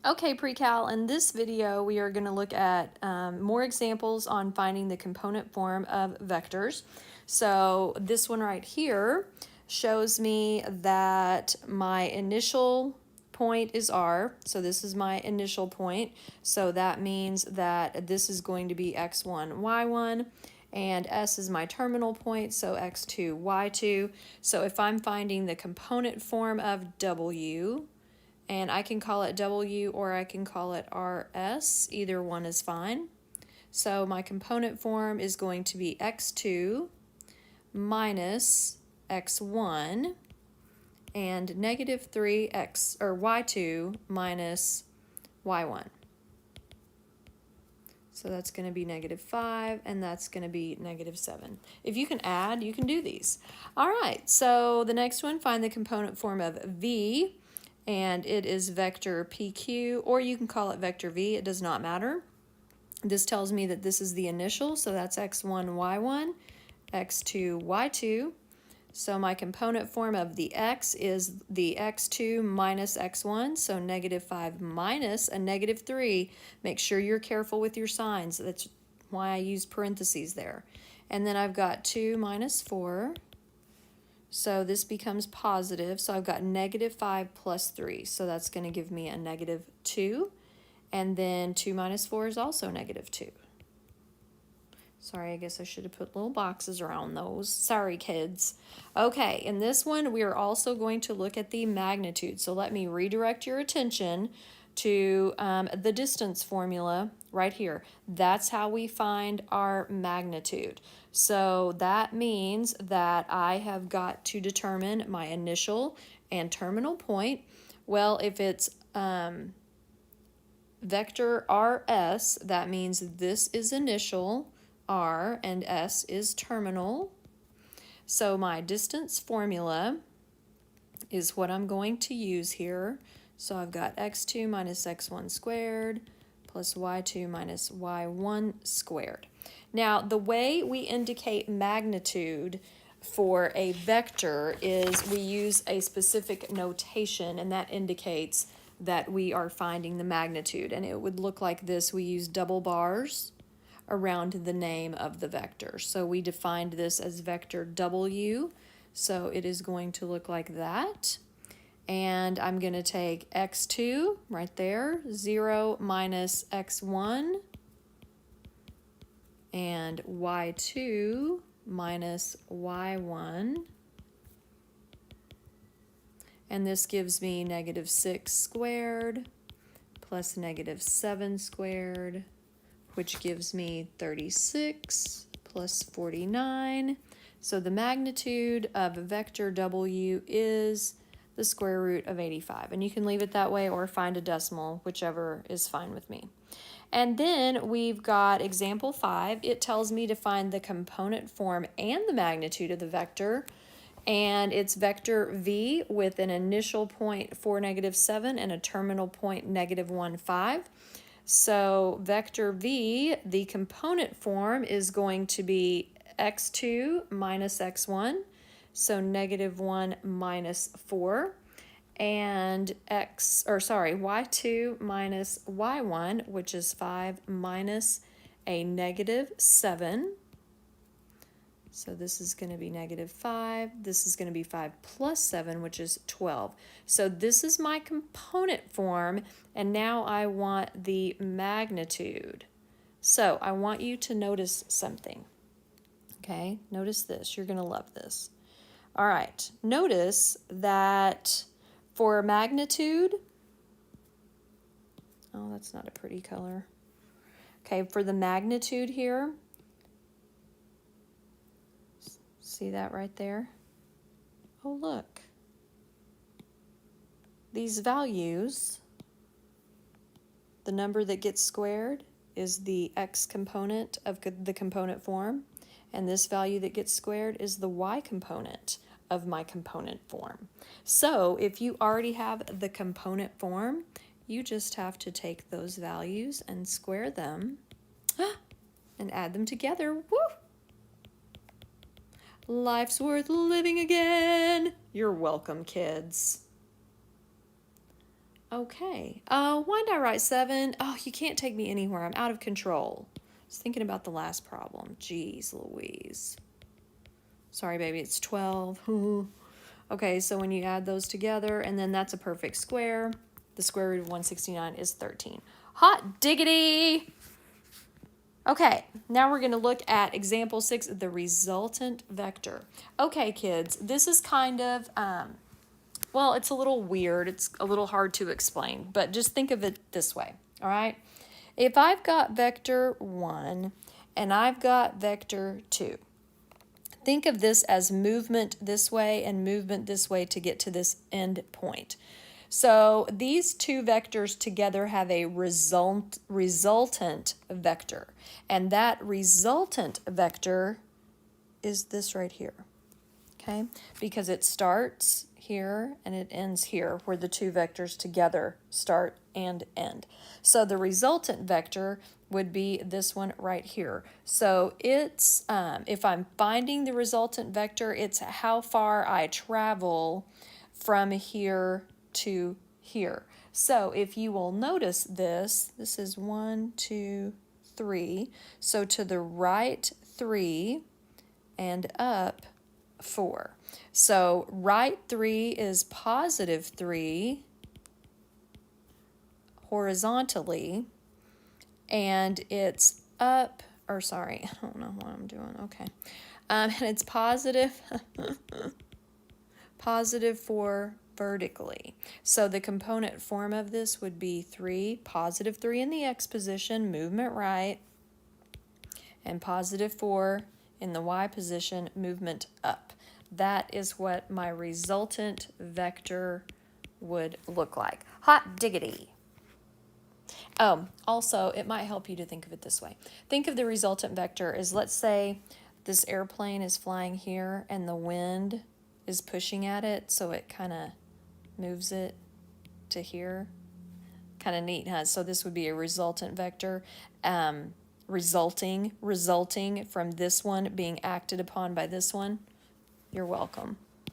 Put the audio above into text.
Okay, pre-cal, in this video we are going to look at more examples on finding the component form of vectors. So this one right here shows me that my initial point is R, so this is my initial point, so that means that this is going to be x1, y1, and S is my terminal point, so x2, y2. So if I'm finding the component form of W, and I can call it W or I can call it RS. Either one is fine. So my component form is going to be x2 minus x1 and negative 3x or y2 minus y1. So that's going to be negative 5, and that's going to be negative 7. If you can add, you can do these. All right, so the next one, find the component form of V, and it is vector PQ, or you can call it vector V, it does not matter. This tells me that this is the initial, so that's x1, y1, x2, y2. So my component form of the x is the x2 minus x1, so negative 5 minus a negative 3. Make sure you're careful with your signs. That's why I use parentheses there. And then I've got 2 minus 4. So this becomes positive, so I've got negative 5 plus 3. So that's going to give me a negative 2. And then 2 minus 4 is also negative 2. Sorry, I guess I should have put little boxes around those. Sorry, kids. Okay, in this one, we are also going to look at the magnitude. So let me redirect your attention to the distance formula right here. That's how we find our magnitude. So that means that I have got to determine my initial and terminal point. Well, if it's vector RS, that means this is initial, R, and S is terminal. So my distance formula is what I'm going to use here. So I've got x2 minus x1 squared plus y2 minus y1 squared. Now, the way we indicate magnitude for a vector is we use a specific notation, and that indicates that we are finding the magnitude. And it would look like this. We use double bars around the name of the vector. So we defined this as vector W. So it is going to look like that. And I'm going to take x2 right there, 0 minus x1, and y2 minus y1. And this gives me negative 6 squared plus negative 7 squared, which gives me 36 plus 49. So the magnitude of vector W is the square root of 85. And you can leave it that way or find a decimal, whichever is fine with me. And then we've got example 5. It tells me to find the component form and the magnitude of the vector. And it's vector V with an initial point 4, negative 7 and a terminal point negative 1, 5. So vector V, the component form is going to be x2 minus x1, so negative 1 minus 4, and y2 minus y1, which is 5 minus a negative 7. So this is going to be negative 5. This is going to be 5 plus 7, which is 12. So this is my component form, and now I want the magnitude. So I want you to notice something. Okay, notice this. You're going to love this. All right, notice that for magnitude, oh, that's not a pretty color. Okay, for the magnitude here, see that right there? Oh, look. These values, the number that gets squared is the x component of the component form, and this value that gets squared is the y component of my component form. So if you already have the component form, you just have to take those values and square them and add them together. Woo! Life's worth living again. You're welcome, kids. Okay. Why did I write 7? Oh, you can't take me anywhere. I'm out of control. I was thinking about the last problem. Jeez Louise. Sorry, baby, it's 12. Okay, so when you add those together, and then that's a perfect square, the square root of 169 is 13. Hot diggity! Okay, now we're going to look at example 6, the resultant vector. Okay, kids, this is kind of, well, it's a little weird. It's a little hard to explain, but just think of it this way, all right? If I've got vector 1 and I've got vector 2, think of this as movement this way and movement this way to get to this end point. So these two vectors together have a resultant vector. And that resultant vector is this right here, okay? Because it starts here and it ends here, where the two vectors together start and end. So the resultant vector would be this one right here. So it's, if I'm finding the resultant vector, it's how far I travel from here to here. So if you will notice this is 1, 2, 3. So to the right 3 and up 4. So right 3 is positive 3 horizontally, and it's up, or sorry, I don't know what I'm doing, okay. And it's positive, positive 4 vertically. So the component form of this would be 3, positive 3 in the x position, movement right, and positive 4 in the y position, movement up. That is what my resultant vector would look like. Hot diggity. Also, it might help you to think of it this way. Think of the resultant vector as, let's say this airplane is flying here and the wind is pushing at it, so it kind of moves it to here. Kind of neat, huh? So this would be a resultant vector, resulting from this one being acted upon by this one. You're welcome.